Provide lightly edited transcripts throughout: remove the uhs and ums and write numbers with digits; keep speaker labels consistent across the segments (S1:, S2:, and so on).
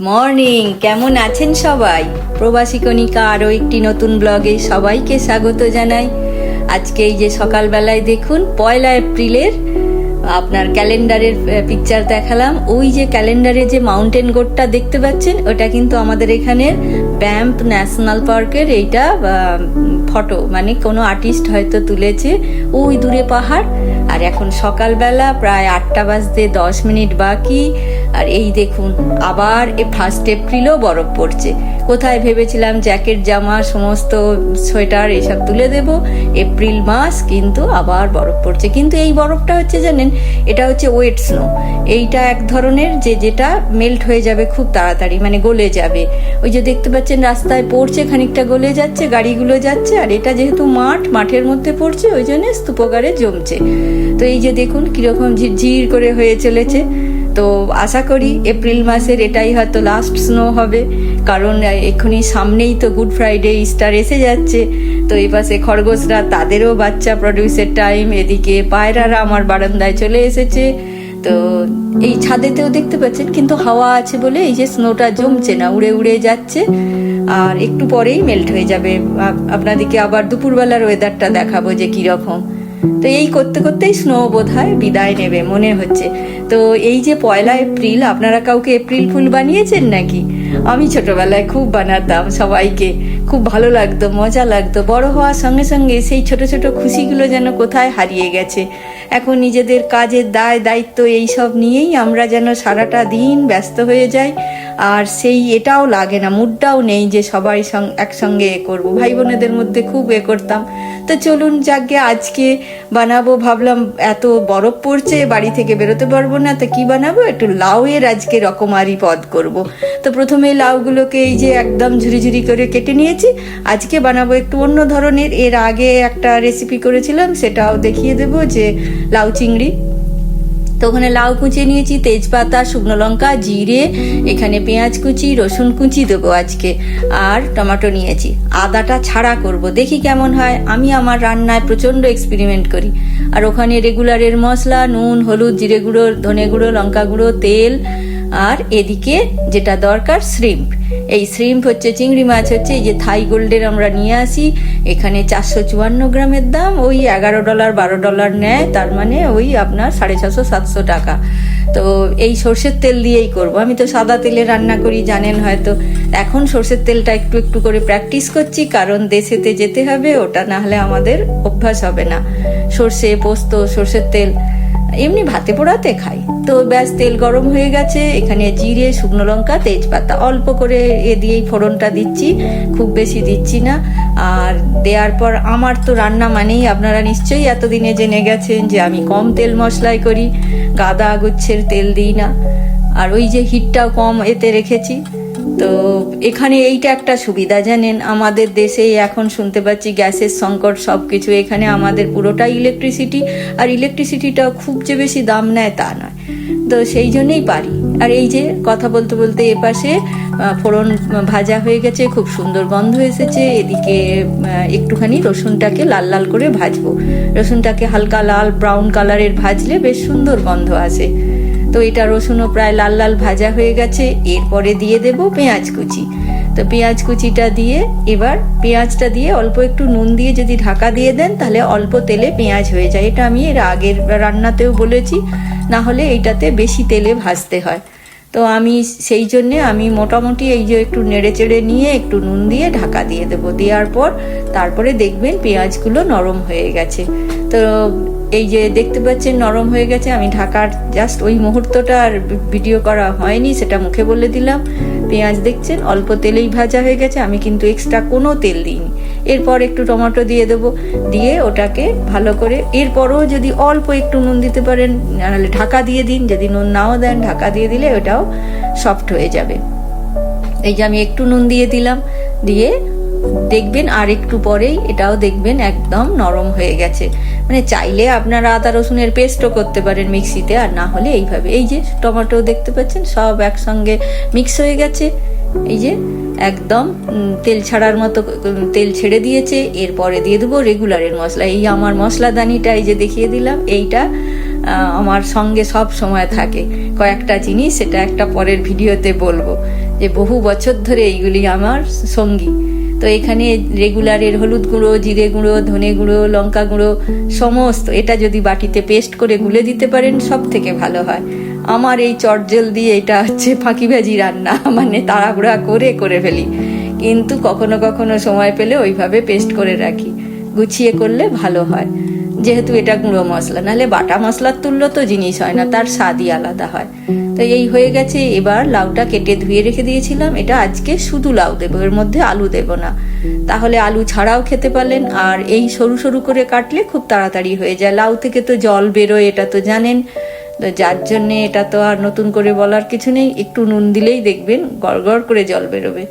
S1: Morning, কেমন আছেন সবাই? প্রবাসী কণিকা আরও একটি নতুন ব্লগে সবাইকে স্বাগত জানাই। আজকে এই যে সকালবেলায় দেখুন 1 এপ্রিলের আপনার ক্যালেন্ডারের পিকচার দেখালাম। ওই যে ক্যালেন্ডারে যে মাউন্টেন গোটটা দেখতে পাচ্ছেন, ওটা কিন্তু আমাদের এখানের ব্যাম্প ন্যাশনাল পার্কের এইটা ফটো, মানে কোনো আর্টিস্ট হয়তো তুলেছে। ওই দূরে পাহাড়, আর এখন সকালবেলা প্রায় 8টা বাজতে 10 মিনিট বাকি। আর এই দেখুন আবার 1 এপ্রিলও বরফ পড়ছে। কোথায় ভেবেছিলাম জ্যাকেট জামা সমস্ত সোয়েটার এসব তুলে দেব, এপ্রিল মাস কিন্তু আবার বরফ পড়ছে। কিন্তু এই বরফটা হচ্ছে জানেন, এটা হচ্ছে ওয়েট স্নো। এইটা এক ধরনের যেটা মেল্ট হয়ে যাবে খুব তাড়াতাড়ি, মানে গলে যাবে। ওই যে দেখতে পাচ্ছেন রাস্তায় পড়ছে, খানিকটা গলে যাচ্ছে, গাড়িগুলো যাচ্ছে। আর এটা যেহেতু মাঠের মধ্যে পড়ছে, ওই জন্য স্তূপকারে জমছে। তো এই যে দেখুন কিরকম ঝিরঝির করে হয়ে চলেছে। তো আশা করি এপ্রিল মাসের এটাই হয়তো লাস্ট স্নো হবে, কারণ এক্ষুনি সামনেই তো গুড ফ্রাইডে, ইস্টার এসে যাচ্ছে। তো এই পাশে খরগোশরা, তাদেরও বাচ্চা প্রডিউসের টাইম। এদিকে পায়রারা আমার বারান্দায় চলে এসেছে। তো এই ছাদেতেও দেখতে পাচ্ছেন, কিন্তু হাওয়া আছে বলে এই যে স্নোটা জমছে না, উড়ে উড়ে যাচ্ছে। আর একটু পরেই মেল্ট হয়ে যাবে। আপনাদেরকে আবার দুপুরবেলার ওয়েদারটা দেখাবো যে কিরকম। তো এই করতে করতেই স্নো বোধহয় বিদায় নেবে মনে হচ্ছে। তো এই যে 1 এপ্রিল, আপনারা কাউকে এপ্রিল ফুল বানিয়েছেন নাকি? আমি ছোটবেলায় খুব বানাতাম, সবাইকে খুব ভালো লাগতো, মজা লাগতো। বড় হওয়ার সঙ্গে সঙ্গে সেই ছোট ছোট খুশিগুলো যেন কোথায় হারিয়ে গেছে। এখন নিজেদের কাজের দায়িত্ব এইসব নিয়েই আমরা যেন সারাটা দিন ব্যস্ত হয়ে যাই। আর সেই এটাও লাগে না, মুডটাও নেই যে সবাই একসঙ্গে করব। ভাই বোনেদের মধ্যে খুব করতাম। তো চলুন যাকে আজকে বানাবো, ভাবলাম এত বরফ পড়ছে, বাড়ি থেকে বেরোতে পারবো না, তো কি বানাবো, একটু লাউয়ের আজকে রকমারি পদ করব। তো প্রথমে লাউগুলোকে এই যে একদম ঝুরি করে কেটে নিয়েছি। আজকে বানাবো একটু অন্য ধরনের। এর আগে একটা রেসিপি করেছিলাম, সেটাও দেখিয়ে দেবো, যে লাউ চিংড়ি। তো ওখানে লাউ কুচিয়ে নিয়েছি, তেজপাতা, শুকনো লঙ্কা, জিরে, এখানে পেঁয়াজ কুচি, রসুন কুচি দেবো আজকে, আর টমেটো নিয়েছি। আদাটা ছাড়া করব, দেখি কেমন হয়। আমি আমার রান্নায় প্রচণ্ড এক্সপেরিমেন্ট করি। আর ওখানে রেগুলারের মশলা, নুন, হলুদ, জিরে গুঁড়ো, ধনে গুঁড়ো, লঙ্কা গুঁড়ো, তেল। আর এদিকে যেটা দরকার, শ্রিম্প। এই শ্রিম্প হচ্ছে চিংড়ি মাছ, হচ্ছে এই যে থাই গোল্ডের আমরা নিয়ে আসি। এখানে 454 গ্রামের দাম, ওই $11 $12 নেয়, তার মানে ওই আপনার 650-700 টাকা। তো এই সর্ষের তেল দিয়েই করব। আমি তো সাদা তেলে রান্না করি, জানেন হয়তো। এখন সর্ষের তেলটা একটু একটু করে প্র্যাকটিস করছি, কারণ দেশেতে যেতে হবে, ওটা না হলে আমাদের অভ্যাস হবে না। সর্ষে, পোস্ত, সর্ষের তেল এমনি ভাতে পোড়াতে খাই। তো ব্যাস, তেল গরম হয়ে গেছে। এখানে জিরে, শুকনো লঙ্কা, তেজপাতা অল্প করে দিয়েই ফোড়নটা দিচ্ছি, খুব বেশি দিচ্ছি না। আর দেওয়ার পর, আমার তো রান্না মানেই আপনারা নিশ্চয়ই এতদিনে জেনে গেছেন যে আমি কম তেল মশলাই করি, গাদা গুচ্ছের তেল দিই না। আর ওই যে হিটটাও কম এতে রেখেছি। তো এখানে এইটা একটা সুবিধা জানেন, আমাদের দেশে এখন শুনতে পাচ্ছি গ্যাসের সংকট, সব কিছু। এখানে আমাদের পুরোটাই ইলেকট্রিসিটি, আর ইলেকট্রিসিটিটাও খুব যে বেশি দাম নেয় তা নয়। তো সেই জন্যই পারি। আর এই যে কথা বলতে বলতে এপাশে ফোড়ন ভাজা হয়ে গেছে, খুব সুন্দর গন্ধ এসেছে। এদিকে একটুখানি রসুনটাকে লাল লাল করে ভাজবো। রসুনটাকে হালকা লাল ব্রাউন কালারের ভাজলে বেশ সুন্দর গন্ধ আসে। তো এটা রসুনও প্রায় লাল লাল ভাজা হয়ে গেছে। এরপরে দিয়ে দেব পেঁয়াজ কুচি। তো পেঁয়াজ কুচিটা দিয়ে, এবার পেঁয়াজটা দিয়ে অল্প একটু নুন দিয়ে যদি ঢাকা দিয়ে দেন, তাহলে অল্প তেলে পেঁয়াজ হয়ে যায়। এটা আমি এর আগের রান্নাতেও বলেছি, না হলে এইটাতে বেশি তেলে ভাজতে হয়। তো আমি সেই জন্যে আমি মোটামুটি এই যে একটু নেড়ে চেড়ে নিয়ে একটু নুন দিয়ে ঢাকা দিয়ে দেবো। দেওয়ার পর তারপরে দেখবেন পেঁয়াজগুলো নরম হয়ে গেছে। তো এই যে দেখতে পাচ্ছেন নরম হয়ে গেছে। আমি ঢাকার জাস্ট ওই মুহূর্তটা আর ভিডিও করা হয়নি, সেটা মুখে বলে দিলাম। পেঁয়াজ দেখছেন অল্প তেলেই ভাজা হয়ে গেছে, আমি কিন্তু এক্সট্রা কোনো তেল দিইনি। এরপর একটু টমেটো দিয়ে দেবো, দিয়ে ওটাকে ভালো করে, এরপরও যদি অল্প একটু নুন দিতে পারেন, নাহলে ঢাকা দিয়ে দিন। যদি নুন নাও দেন, ঢাকা দিয়ে দিলে ওটাও সফট হয়ে যাবে। এই যে আমি একটু নুন দিয়ে দিলাম, দিয়ে দেখবেন আর একটু পরেই এটাও দেখবেন একদম নরম হয়ে গেছে। মানে চাইলে আপনারা আদা রসুনের পেস্টও করতে পারেন মিক্সিতে, আর না হলে এইভাবে। এই যে টমেটো দেখতে পাচ্ছেন সব একসঙ্গে মিক্স হয়ে গেছে। এই যে একদম তেল ছাড়ার মতো তেল ছেড়ে দিয়েছে। এরপরে দিয়ে দেবো রেগুলারের মশলা। এই আমার মশলাদানিটা এই যে দেখিয়ে দিলাম, এইটা আমার সঙ্গে সব সময় থাকে। কয়েকটা জিনিস, সেটা একটা পরের ভিডিওতে বলবো। যে বহু বছর ধরে এইগুলি আমার সঙ্গী। তো এখানে রেগুলারের হলুদ গুঁড়ো, জিরে গুঁড়ো, ধনে গুঁড়ো, লঙ্কা গুঁড়ো সমস্ত এটা যদি বাটিতে পেস্ট করে গুলে দিতে পারেন সব থেকে ভালো হয়। আমার এই চটজল দিয়ে এটা হচ্ছে ফাঁকিবাজি রান্না, মানে তাড়াহুড়া করে ফেলি, কিন্তু কখনো কখনো সময় পেলে ওইভাবে পেস্ট করে রাখি, গুছিয়ে করলে ভালো হয়। যেহেতু এটা গুঁড়ো মশলা, নাহলে বাটা মশলার তুল্য তো জিনিস হয় না, তার স্বাদই আলাদা হয়। তো এই হয়ে গেছে। এবার লাউটা কেটে ধুয়ে রেখে দিয়েছিলাম, এটা আজকে শুধু লাউ দেবো, এর মধ্যে আলু দেব না, তাহলে আলু ছাড়াও খেতে পারলেন। আর এই সরু সরু করে কাটলে খুব তাড়াতাড়ি হয়ে যায়, লাউ থেকে তো জল বেরোয়, এটা তো জানেন। তো যার জন্যে এটা তো আর নতুন করে বলার কিছু নেই, একটু নুন দিলেই দেখবেন গড় করে জল বেরোবে।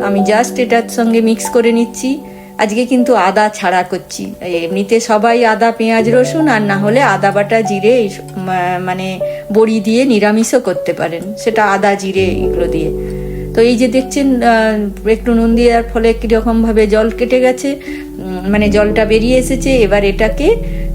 S1: আমি জাস্ট এটার সঙ্গে মিক্স করে নিচ্ছি। আজকে কিন্তু আদা ছাড়া করছি, এমনিতে সবাই আদা পেঁয়াজ রসুন আর না হলে আদা বাটা জিরে মানে বড়ি দিয়ে নিরামিষও করতে পারেন, সেটা আদা জিরে এগুলো দিয়ে। তো এই যে দেখছেন একটু নুন দেওয়ার ফলে কীরকম ভাবে জল কেটে গেছে, মানে জলটা বেরিয়ে এসেছে। এবার এটাকে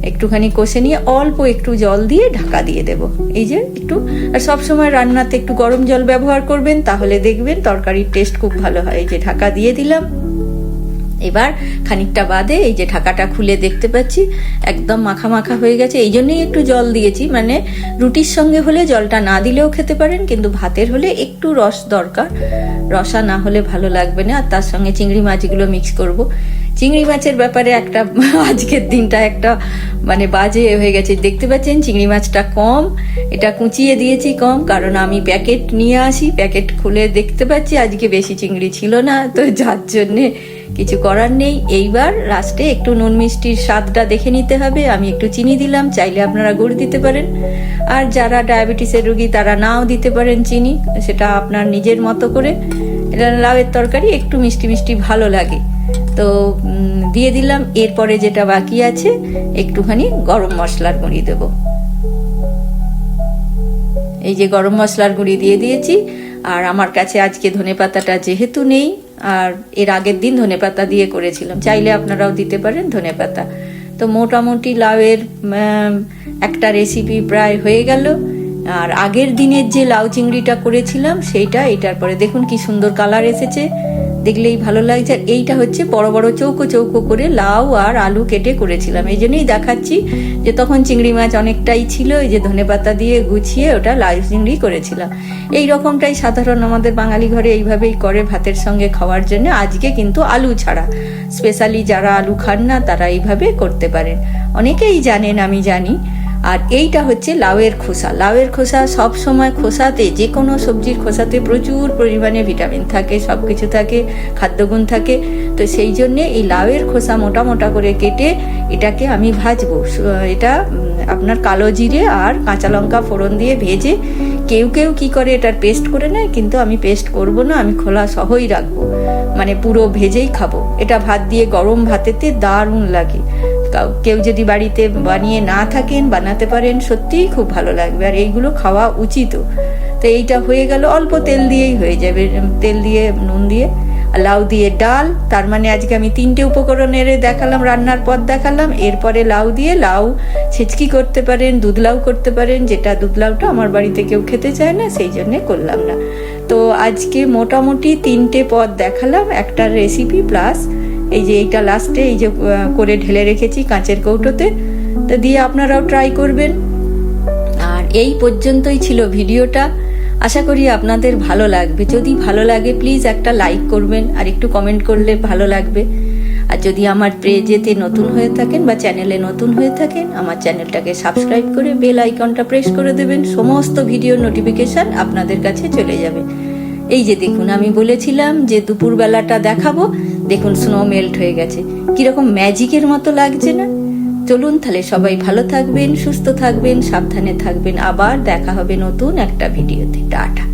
S1: একটুখানি কষে নিয়ে অল্প একটু জল দিয়ে ঢাকা দিয়ে দেব। এই যে একটু, আর সবসময় রান্নাতে একটু গরম জল ব্যবহার করবেন, তাহলে দেখবেন তরকারির টেস্ট খুব ভালো হয়। এই যে ঢাকা দিয়ে দিলাম। এবার খানিকটা বাদে এই যে ঢাকাটা খুলে দেখতে পাচ্ছি একদম মাখা মাখা হয়ে গেছে। এই জন্যই একটু জল দিয়েছি, মানে রুটির সঙ্গে হলে জলটা না দিলেও খেতে পারেন, কিন্তু ভাতের হলে একটু রস দরকার, রসা না হলে ভালো লাগবে না। আর তার সঙ্গে চিংড়ি মাছগুলো মিক্স করব। চিংড়ি মাছের ব্যাপারে একটা আজকের দিনটা একটা মানে বাজে হয়ে গেছে। দেখতে পাচ্ছেন চিংড়ি মাছটা কম, এটা কুচিয়ে দিয়েছি কম, কারণ আমি প্যাকেট নিয়ে আসি, প্যাকেট খুলে দেখতে পাচ্ছি আজকে বেশি চিংড়ি ছিল না, তো যার জন্যে কিছু করার নেই। এইবার লাস্টে একটু নুন মিষ্টির স্বাদটা দেখে নিতে হবে। আমি একটু চিনি দিলাম, চাইলে আপনারা গুড় দিতে পারেন, আর যারা ডায়াবেটিসের রোগী তারা নাও দিতে পারেন চিনি, সেটা আপনার নিজের মতো করে। এটা লাউয়ের তরকারি একটু মিষ্টি মিষ্টি ভালো লাগে, তো দিয়ে দিলাম। এরপরে যেটা বাকি আছে একটুখানি গরম মশলার গুঁড়ি দেব। এই যে গরম মশলার গুঁড়ি দিয়ে দিয়েছি। আর আমার কাছে আজকে ধনেপাতাটা যেহেতু নেই, আর এর আগের দিন ধনেপাতা দিয়ে করেছিলাম, চাইলে আপনারাও দিতে পারেন ধনেপাতা। তো মোটামুটি লাউয়ের একটা রেসিপি প্রায় হয়ে গেল। আর আগের দিনের যে লাউ চিংড়িটা করেছিলাম সেইটা, এটার পরে দেখুন কি সুন্দর কালার এসেছে, দেখলেই ভালো লাগছে। আর এইটা হচ্ছে বড় বড় চৌকো চৌকো করে লাউ আর আলু কেটে করেছিলাম, এই জন্যই দেখাচ্ছি যে তখন চিংড়ি মাছ অনেকটাই ছিল, এই যে ধনেপাতা দিয়ে গুছিয়ে ওটা লাউ চিংড়ি করেছিলাম। এই রকমটাই সাধারণ আমাদের বাঙালি ঘরে এইভাবেই করে ভাতের সঙ্গে খাওয়ার জন্য। আজকে কিন্তু আলু ছাড়া, স্পেশালি যারা আলু খান না তারা এইভাবে করতে পারেন, অনেকেই জানেন আমি জানি। আর এইটা হচ্ছে লাউয়ের খোসা। লাউয়ের খোসা সব সময়, খোসাতে যে কোনো সবজির খোসাতে প্রচুর পরিমাণে ভিটামিন থাকে, সব কিছু থাকে, খাদ্যগুণ থাকে। তো সেই জন্যে এই লাউয়ের খোসা মোটা মোটা করে কেটে এটাকে আমি ভাজবো। এটা আপনার কালো জিরে আর কাঁচা লঙ্কা ফোড়ন দিয়ে ভেজে, কেউ কেউ কি করে এটার পেস্ট করে নেয়, কিন্তু আমি পেস্ট করব না, আমি খোলা সহই রাখবো, মানে পুরো ভেজেই খাবো। এটা ভাত দিয়ে গরম ভাতেতে দারুণ লাগে। কেউ যদি বাড়িতে বানিয়ে না থাকেন, বানাতে পারেন, সত্যিই খুব ভালো লাগবে, আর এইগুলো খাওয়া উচিত। তো এইটা হয়ে গেল, অল্প তেল দিয়েই হয়ে যাবে, তেল দিয়ে নুন দিয়ে। লাউ দিয়ে ডাল, তার মানে আজকে আমি 3টে উপকরণের দেখালাম, রান্নার পথ দেখালাম। এরপরে লাউ দিয়ে লাউ ছেচকি করতে পারেন, দুধ লাউ করতে পারেন, যেটা দুধ লাউটা আমার বাড়িতে কেউ খেতে চায় না, সেই জন্যে করলাম না। তো আজকে মোটামুটি 3টে পদ দেখালাম, একটা রেসিপি প্লাস এই যে এইটা লাস্টে এই যে করে ঢেলে রেখেছি কাঁচের কৌটোতে, তো দিয়ে আপনারাও ট্রাই করবেন। আর এই পর্যন্তই ছিল ভিডিওটা, আশা করি আপনাদের ভালো লাগবে। যদি ভালো লাগে প্লিজ একটা লাইক করবেন, আর একটু কমেন্ট করলে ভালো লাগবে। আর যদি আমার পেজেতে নতুন হয়ে থাকেন বা চ্যানেলে নতুন হয়ে থাকেন, আমার চ্যানেলটাকে সাবস্ক্রাইব করে বেল আইকনটা প্রেস করে দেবেন, সমস্ত ভিডিও নোটিফিকেশন আপনাদের কাছে চলে যাবে। এই যে দেখুন, আমি বলেছিলাম যে দুপুরবেলাটা দেখাবো, দেখুন স্নো মেল্ট হয়ে গেছে, কিরকম ম্যাজিকের মতো লাগছে না? চলুন তাহলে সবাই ভালো থাকবেন, সুস্থ থাকবেন, সাবধানে থাকবেন। আবার দেখা হবে নতুন একটা ভিডিওতে। টাটা।